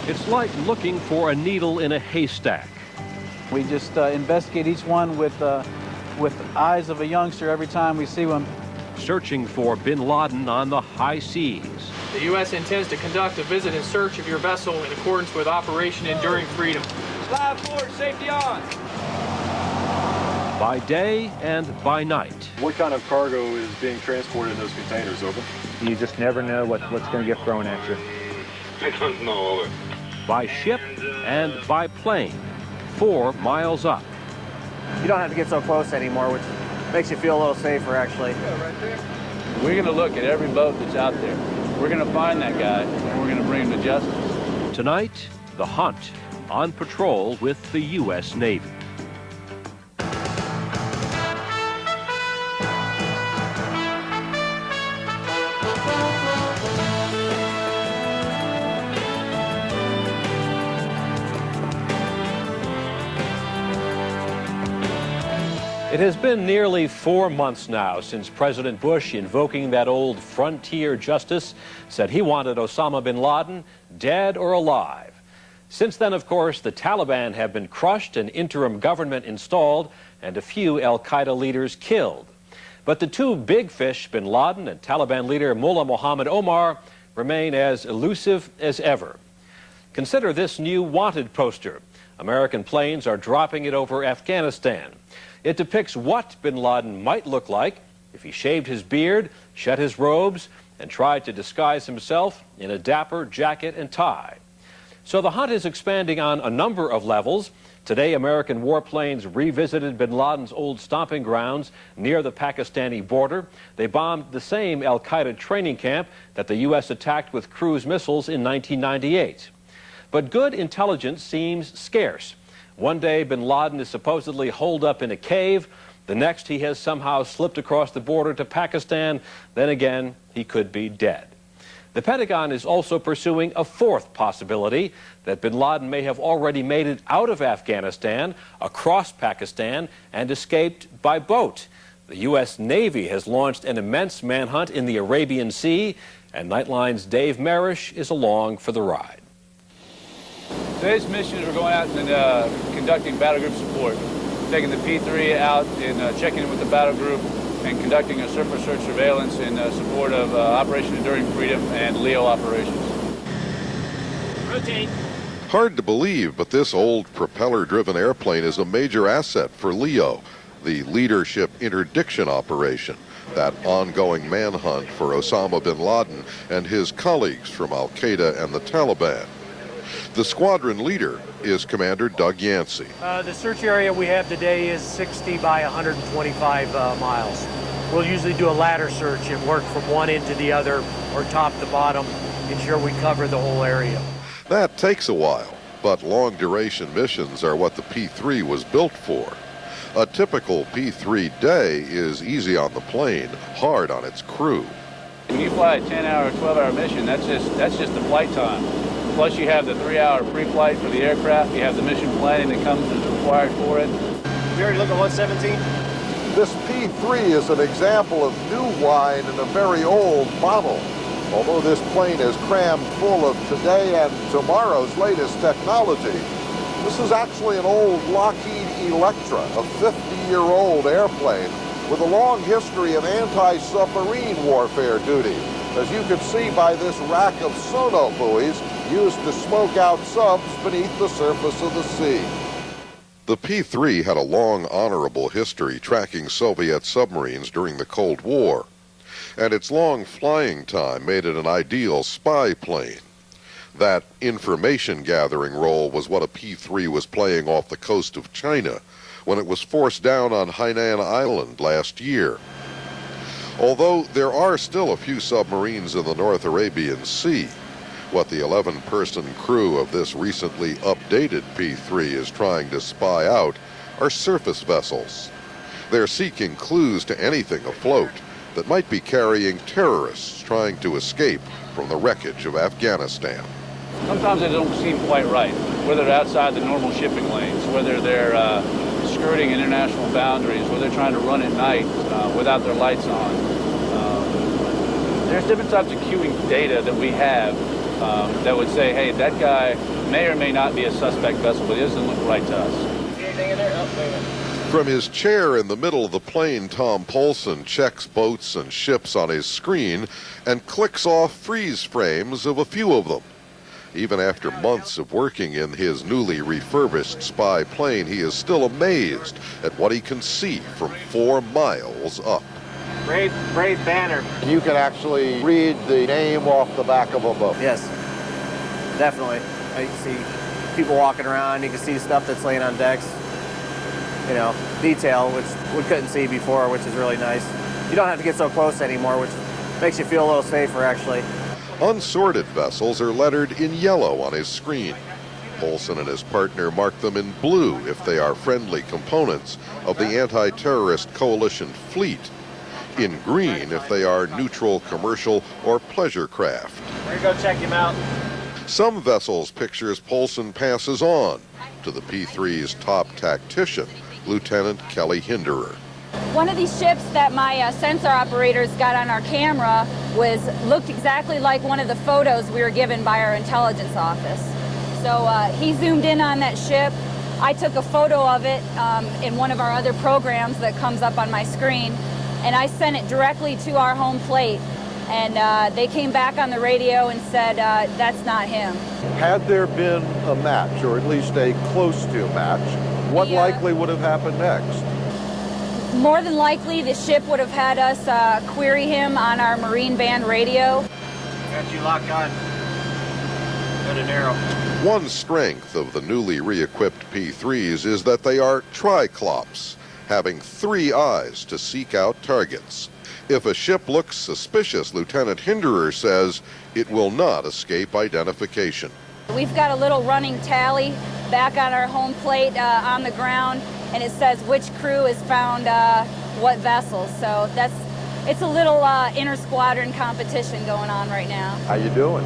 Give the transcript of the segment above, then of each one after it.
It's like looking for a needle in a haystack. We just investigate each one with eyes of a youngster every time we see one. Searching for Bin Laden on the high seas. The U.S. intends to conduct a visit and search of your vessel in accordance with Operation Enduring Freedom. Slide forward, safety on. By day and by night. What kind of cargo is being transported in those containers, over? You just never know what's going to get thrown at you. I don't know, over. By ship and by plane, 4 miles up. You don't have to get so close anymore, which makes you feel a little safer, actually. We're going to look at every boat that's out there. We're going to find that guy, and we're going to bring him to justice. Tonight, the hunt on patrol with the U.S. Navy. It has been nearly 4 months now since President Bush, invoking that old frontier justice, said he wanted Osama bin Laden dead or alive. Since then, of course, the Taliban have been crushed, an interim government installed, and a few al-Qaeda leaders killed. But the two big fish, bin Laden and Taliban leader Mullah Mohammed Omar, remain as elusive as ever. Consider this new wanted poster. American planes are dropping it over Afghanistan. It depicts what bin Laden might look like if he shaved his beard, shed his robes, and tried to disguise himself in a dapper jacket and tie. So the hunt is expanding on a number of levels. Today, American warplanes revisited bin Laden's old stomping grounds near the Pakistani border. They bombed the same al-Qaeda training camp that the U.S. attacked with cruise missiles in 1998. But good intelligence seems scarce. One day, bin Laden is supposedly holed up in a cave. The next, he has somehow slipped across the border to Pakistan. Then again, he could be dead. The Pentagon is also pursuing a fourth possibility, that bin Laden may have already made it out of Afghanistan, across Pakistan, and escaped by boat. The U.S. Navy has launched an immense manhunt in the Arabian Sea, and Nightline's Dave Marish is along for the ride. Today's mission is we're going out and conducting battle group support, taking the P-3 out and checking in with the battle group and conducting a surface search surveillance in support of Operation Enduring Freedom and LEO operations. Rotate. Hard to believe, but this old propeller-driven airplane is a major asset for LEO, the Leadership Interdiction Operation, that ongoing manhunt for Osama bin Laden and his colleagues from al-Qaeda and the Taliban. The squadron leader is Commander Doug Yancey. The search area we have today is 60 by 125 miles. We'll usually do a ladder search and work from one end to the other, or top to bottom, ensure we cover the whole area. That takes a while, but long-duration missions are what the P-3 was built for. A typical P-3 day is easy on the plane, hard on its crew. When you fly a 10-hour, 12-hour mission, that's just the flight time. Plus you have the 3-hour pre-flight for the aircraft. You have the mission planning that comes as required for it. We already looked at 117. This P-3 is an example of new wine in a very old bottle. Although this plane is crammed full of today and tomorrow's latest technology, this is actually an old Lockheed Electra, a 50-year-old airplane with a long history of anti-submarine warfare duty, as you can see by this rack of sono buoys used to smoke out subs beneath the surface of the sea. The P-3 had a long, honorable history tracking Soviet submarines during the Cold War, and its long flying time made it an ideal spy plane. That information-gathering role was what a P-3 was playing off the coast of China when it was forced down on Hainan Island last year. Although there are still a few submarines in the North Arabian Sea, what the 11-person crew of this recently updated P-3 is trying to spy out are surface vessels. They're seeking clues to anything afloat that might be carrying terrorists trying to escape from the wreckage of Afghanistan. Sometimes they don't seem quite right, whether they're outside the normal shipping lanes, whether they're skirting international boundaries, whether they're trying to run at night without their lights on. There's different types of queuing data that we have that would say, hey, that guy may or may not be a suspect vessel, but it doesn't look right to us. Anything in there? Oh, wait a minute. From his chair in the middle of the plane, Tom Polson checks boats and ships on his screen and clicks off freeze frames of a few of them. Even after months of working in his newly refurbished spy plane, he is still amazed at what he can see from 4 miles up. Brave banner. You can actually read the name off the back of a boat. Yes, definitely. You can see people walking around. You can see stuff that's laying on decks. You know, detail, which we couldn't see before, which is really nice. You don't have to get so close anymore, which makes you feel a little safer, actually. Unsorted vessels are lettered in yellow on his screen. Polson and his partner mark them in blue if they are friendly components of the anti-terrorist coalition fleet, in green if they are neutral commercial or pleasure craft. We're gonna go check him out. Some vessels' pictures Polson passes on to the P-3's top tactician, Lieutenant Kelly Hinderer. One of these ships that my sensor operators got on our camera looked exactly like one of the photos we were given by our intelligence office. So he zoomed in on that ship. I took a photo of it in one of our other programs that comes up on my screen, and I sent it directly to our home plate. And they came back on the radio and said, that's not him. Had there been a match, or at least a close to match, what likely would have happened next? More than likely, the ship would have had us query him on our Marine band radio. Got you locked on. Good and narrow. One strength of the newly re-equipped P-3s is that they are triclops, having 3 eyes to seek out targets. If a ship looks suspicious, Lieutenant Hinderer says it will not escape identification. We've got a little running tally back on our home plate on the ground, and it says which crew has found what vessels. So it's a little inter-squadron competition going on right now. How you doing?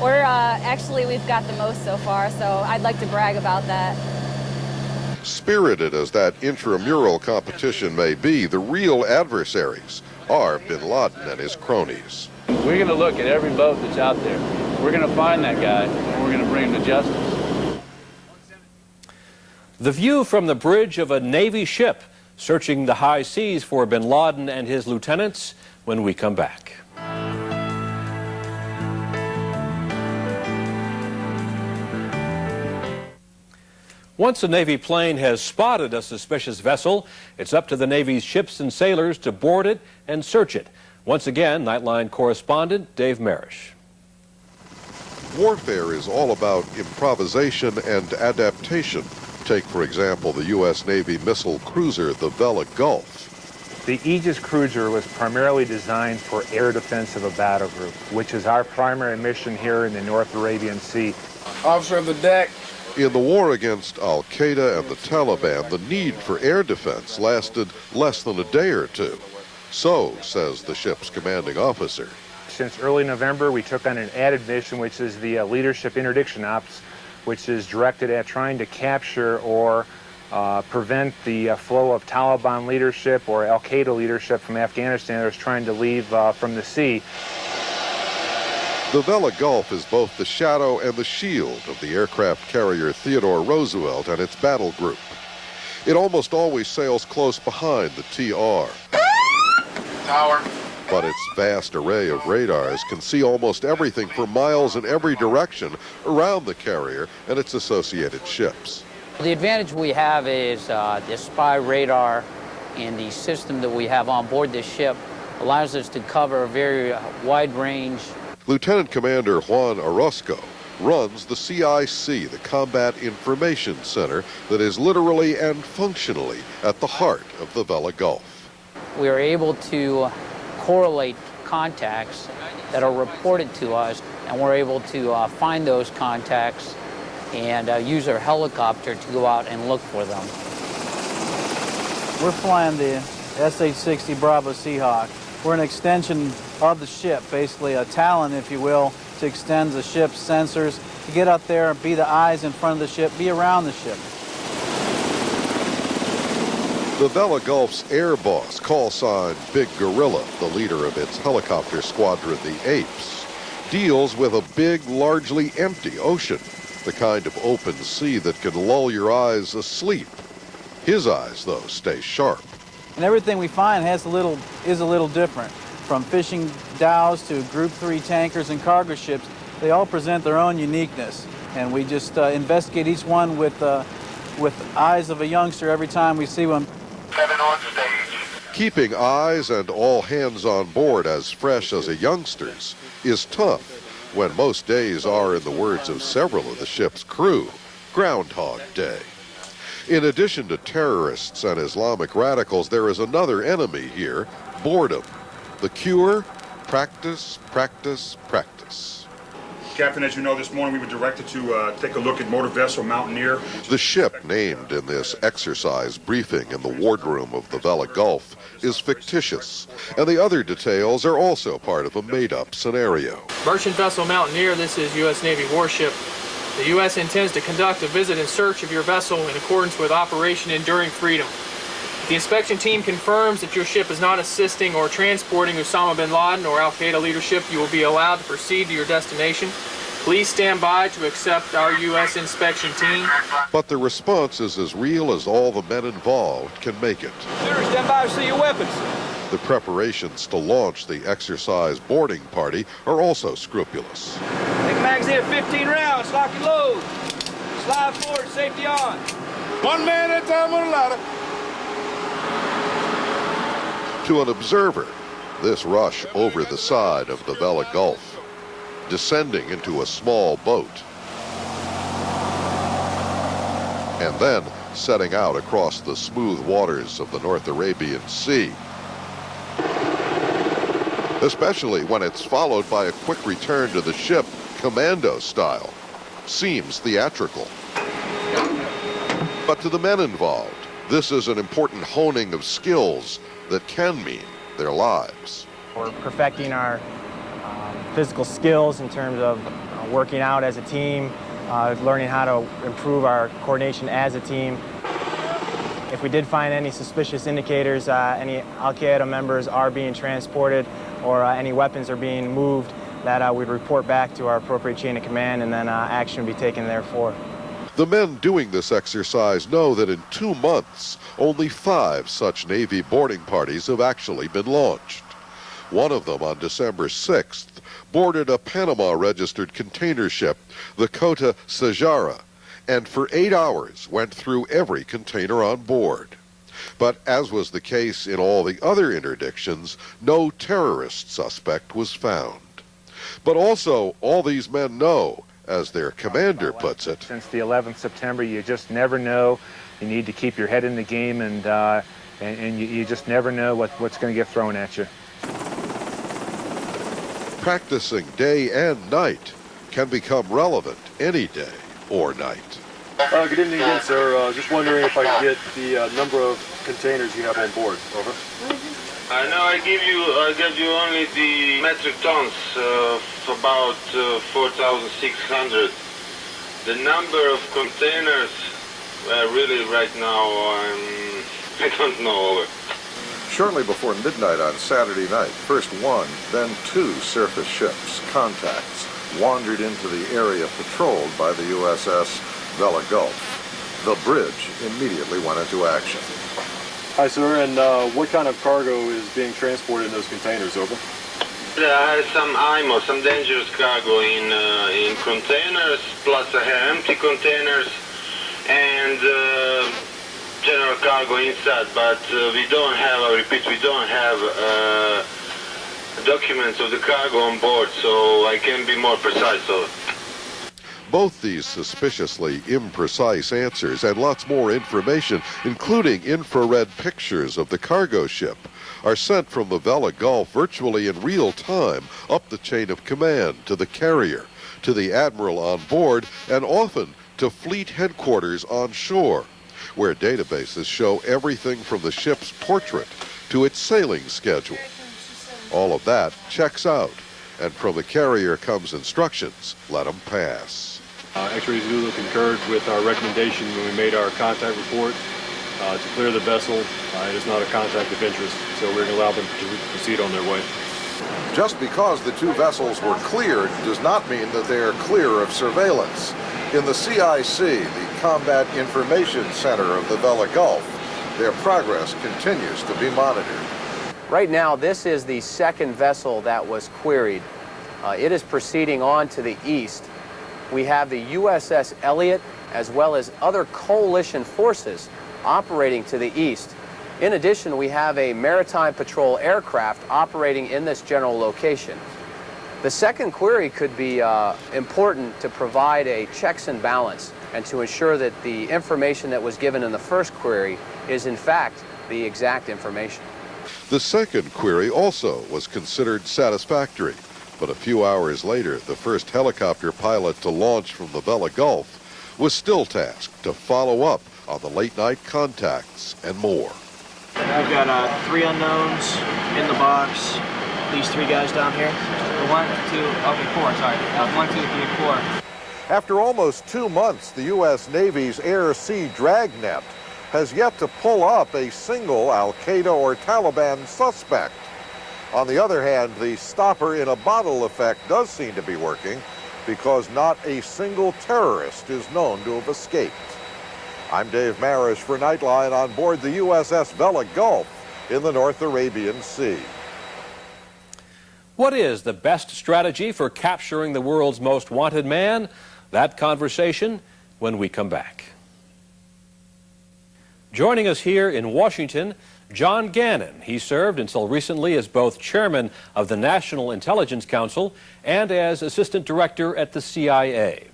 Actually, we've got the most so far, so I'd like to brag about that. Spirited as that intramural competition may be, the real adversaries are Bin Laden and his cronies. We're going to look at every boat that's out there. We're going to find that guy, and we're going to bring him to justice. The view from the bridge of a Navy ship searching the high seas for Bin Laden and his lieutenants when we come back. Once a Navy plane has spotted a suspicious vessel, it's up to the Navy's ships and sailors to board it and search it. Once again, Nightline correspondent Dave Marish. Warfare is all about improvisation and adaptation. Take, for example, the U.S. Navy missile cruiser, the Vella Gulf. The Aegis cruiser was primarily designed for air defense of a battle group, which is our primary mission here in the North Arabian Sea. Officer of the deck. In the war against Al-Qaeda and the Taliban, the need for air defense lasted less than a day or two. So, says the ship's commanding officer. Since early November, we took on an added mission, which is the Leadership Interdiction Ops, which is directed at trying to capture or prevent the flow of Taliban leadership or Al-Qaeda leadership from Afghanistan that is trying to leave from the sea. The Vella Gulf is both the shadow and the shield of the aircraft carrier Theodore Roosevelt and its battle group. It almost always sails close behind the TR. Tower. But its vast array of radars can see almost everything for miles in every direction around the carrier and its associated ships. The advantage we have is the spy radar and the system that we have on board this ship allows us to cover a very wide range. Lieutenant Commander Juan Orozco runs the CIC, the Combat Information Center, that is literally and functionally at the heart of the Vella Gulf. We are able to correlate contacts that are reported to us, and we're able to find those contacts and use our helicopter to go out and look for them. We're flying the SH-60 Bravo Seahawk. We're an extension of the ship, basically a talon, if you will, to extend the ship's sensors, to get up there and be the eyes in front of the ship, be around the ship. The Vella Gulf's air boss, call sign Big Gorilla, the leader of its helicopter squadron, the Apes, deals with a big, largely empty ocean. the kind of open sea that can lull your eyes asleep. His eyes, though, stay sharp. And everything we find is a little different. From fishing dhows to Group 3 tankers and cargo ships, they all present their own uniqueness. And we just investigate each one with eyes of a youngster every time we see one. 7 on stage. Keeping eyes and all hands on board as fresh as a youngster's is tough when most days are, in the words of several of the ship's crew, Groundhog Day. In addition to terrorists and Islamic radicals, there is another enemy here, boredom. The cure? Practice, practice, practice. Captain, as you know, this morning we were directed to take a look at motor vessel Mountaineer. The ship named in this exercise briefing in the wardroom of the Vella Gulf is fictitious, and the other details are also part of a made-up scenario. Merchant vessel Mountaineer, this is U.S. Navy warship. The U.S. intends to conduct a visit and search of your vessel in accordance with Operation Enduring Freedom. The inspection team confirms that your ship is not assisting or transporting Osama Bin Laden or Al-Qaeda leadership. You will be allowed to proceed to your destination. Please stand by to accept our U.S. inspection team. But the response is as real as all the men involved can make it. Shooters, stand by to see your weapons. The preparations to launch the exercise boarding party are also scrupulous. Take a magazine of 15 rounds, lock and load. Slide forward, safety on. 1 man at a time on a ladder. To an observer, this rush over the side of the Vella Gulf, descending into a small boat, and then setting out across the smooth waters of the North Arabian Sea, especially when it's followed by a quick return to the ship, commando style, seems theatrical. But to the men involved, this is an important honing of skills that can mean their lives. We're perfecting our physical skills in terms of working out as a team, learning how to improve our coordination as a team. If we did find any suspicious indicators, any Al-Qaeda members are being transported or any weapons are being moved, that we'd report back to our appropriate chain of command, and then action would be taken therefore. The men doing this exercise know that in 2 months, only 5 such Navy boarding parties have actually been launched. One of them on December 6th boarded a Panama-registered container ship, the Kota Sajara, and for 8 hours went through every container on board. But as was the case in all the other interdictions, no terrorist suspect was found. But also, all these men know, as their commander puts it, since the 11th September, you just never know. You need to keep your head in the game, and you just never know what's going to get thrown at you. Practicing day and night can become relevant any day or night. Good evening again, sir. Just wondering if I could get the number of containers you have on board. Over. No, I gave you only the metric tons, about 4,600. The number of containers, really right now, I don't know. Over. Shortly before midnight on Saturday night, first one, then 2 surface ships, contacts, wandered into the area patrolled by the USS Vella Gulf. The bridge immediately went into action. Hi, sir, and what kind of cargo is being transported in those containers, over? There are some IMO, some dangerous cargo in containers, plus I have empty containers and general cargo inside, but we don't have, I repeat, we don't have documents of the cargo on board, so I can be more precise on it. Both these suspiciously imprecise answers and lots more information, including infrared pictures of the cargo ship, are sent from the Vella Gulf virtually in real time up the chain of command to the carrier, to the admiral on board, and often to fleet headquarters on shore, where databases show everything from the ship's portrait to its sailing schedule. All of that checks out, and from the carrier comes instructions: let them pass. X-Ray Zulu concurred with our recommendation when we made our contact report to clear the vessel. It is not a contact of interest, so we're going to allow them to proceed on their way. Just because the 2 vessels were cleared does not mean that they are clear of surveillance. In the CIC, the Combat Information Center of the Vella Gulf, their progress continues to be monitored. Right now, this is the second vessel that was queried. It is proceeding on to the east. We have the USS Elliott, as well as other coalition forces operating to the east. In addition, we have a maritime patrol aircraft operating in this general location. The second query could be important to provide a checks and balance and to ensure that the information that was given in the first query is in fact the exact information. The second query also was considered satisfactory, but a few hours later, the first helicopter pilot to launch from the Vella Gulf was still tasked to follow up on the late-night contacts and more. I've got 3 unknowns in the box. These 3 guys down here. 1, 2, okay, 4, sorry. 1, 2, 3, 4. After almost 2 months, the U.S. Navy's air-sea dragnet has yet to pull up a single al-Qaeda or Taliban suspect. On the other hand, the stopper in a bottle effect does seem to be working because not a single terrorist is known to have escaped. I'm Dave Maris for Nightline on board the USS Vella Gulf in the North Arabian Sea. What is the best strategy for capturing the world's most wanted man? That conversation when we come back. Joining us here in Washington, John Gannon. He served until recently as both chairman of the National Intelligence Council and as assistant director at the CIA.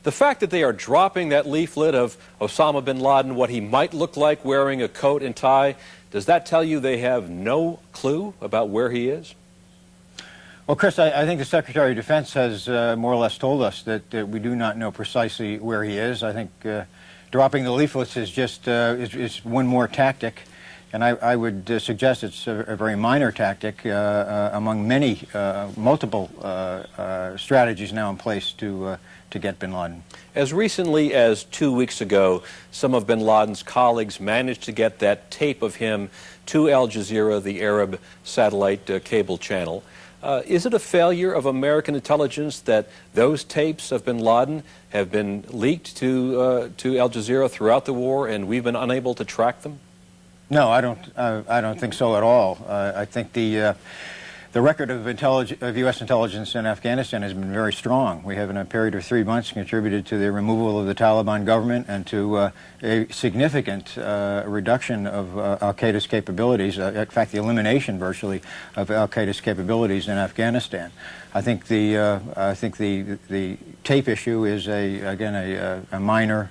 The fact that they are dropping that leaflet of Osama Bin Laden, what he might look like wearing a coat and tie, does that tell you they have no clue about where he is? Well, Chris, I think the Secretary of Defense has more or less told us that we do not know precisely where he is. I think dropping the leaflets is just is one more tactic, and I would suggest it's a very minor tactic among many, multiple strategies now in place to get Bin Laden. As recently as 2 weeks ago, some of Bin Laden's colleagues managed to get that tape of him to Al Jazeera, the Arab satellite cable channel. Is it a failure of American intelligence that those tapes of Bin Laden have been leaked to Al Jazeera throughout the war, and we've been unable to track them? No, I don't think so at all. I think the record of U.S. intelligence in Afghanistan has been very strong. We have, in a period of 3 months, contributed to the removal of the Taliban government and to a significant reduction of al-Qaeda's capabilities, in fact, the elimination virtually of al-Qaeda's capabilities in Afghanistan. I think the tape issue is again a minor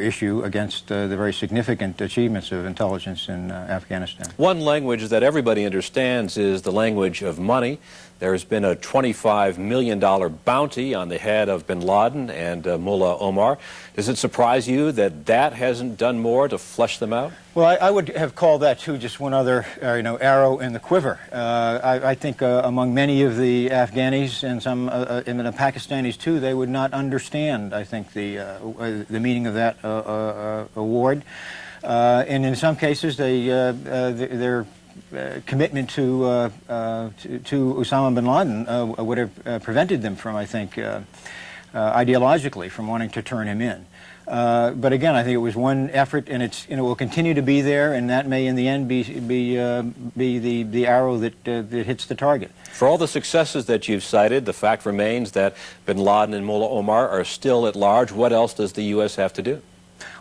issue against the very significant achievements of intelligence in Afghanistan. One language that everybody understands is the language of money. There's been a $25 million bounty on the head of Bin Laden and Mullah Omar. Does it surprise you that that hasn't done more to flesh them out? Well, I would have called that, too, just one other arrow in the quiver. I think among many of the Afghanis and some in the Pakistanis, too, they would not understand, I think, the meaning of that award. And in some cases, their commitment to Osama bin Laden would have prevented them from, I think, ideologically, from wanting to turn him in. But again, I think it was one effort, and it will continue to be there, and that may, in the end, be the arrow that hits the target. For all the successes that you've cited, the fact remains that Bin Laden and Mullah Omar are still at large. What else does the U.S. have to do?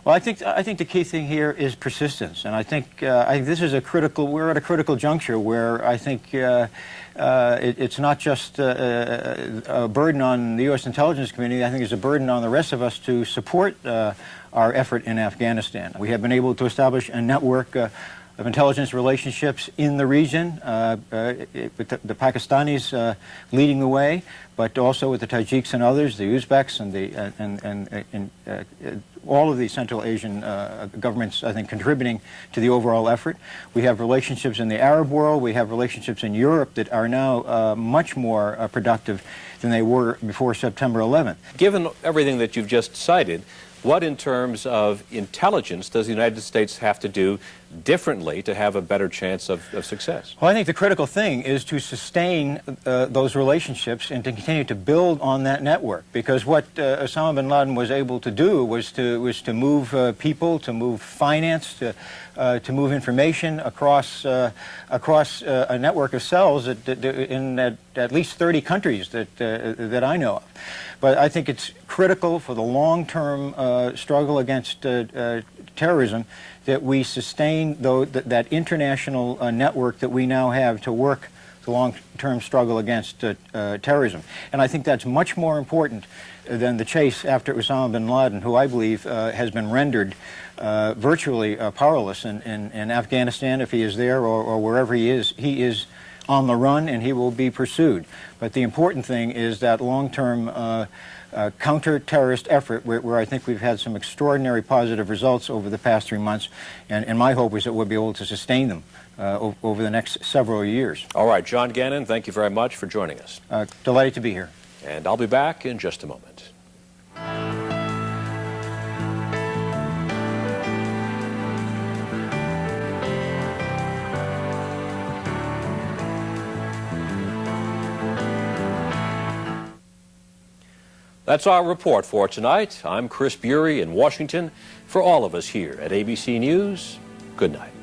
Well, I think the key thing here is persistence, and I think this is we're at a critical juncture where I think it's not just a burden on the U.S. intelligence community. I think it's a burden on the rest of us to support our effort in Afghanistan. We have been able to establish a network of intelligence relationships in the region, with the Pakistanis leading the way, but also with the Tajiks and others, the Uzbeks and all of the Central Asian governments, I think, contributing to the overall effort. We have relationships in the Arab world. We have relationships in Europe that are now much more productive than they were before September 11th. Given everything that you've just cited, what in terms of intelligence does the United States have to do differently to have a better chance of success? Well, I think the critical thing is to sustain those relationships and to continue to build on that network, because what Osama bin Laden was able to do was to move people, to move finance, to move information across a network of cells in at least 30 countries that I know of. But I think it's critical for the long-term struggle against terrorism that we sustain that international network that we now have to work the long-term struggle against terrorism. And I think that's much more important than the chase after Osama bin Laden, who I believe has been rendered virtually powerless in Afghanistan, if he is there, or wherever he is. He is on the run and he will be pursued. But the important thing is that long-term counter-terrorist effort where I think we've had some extraordinary positive results over the past 3 months, and my hope is that we'll be able to sustain them over the next several years. All right, John Gannon, thank you very much for joining us. Delighted to be here. And I'll be back in just a moment. That's our report for tonight. I'm Chris Bury in Washington. For all of us here at ABC News, good night.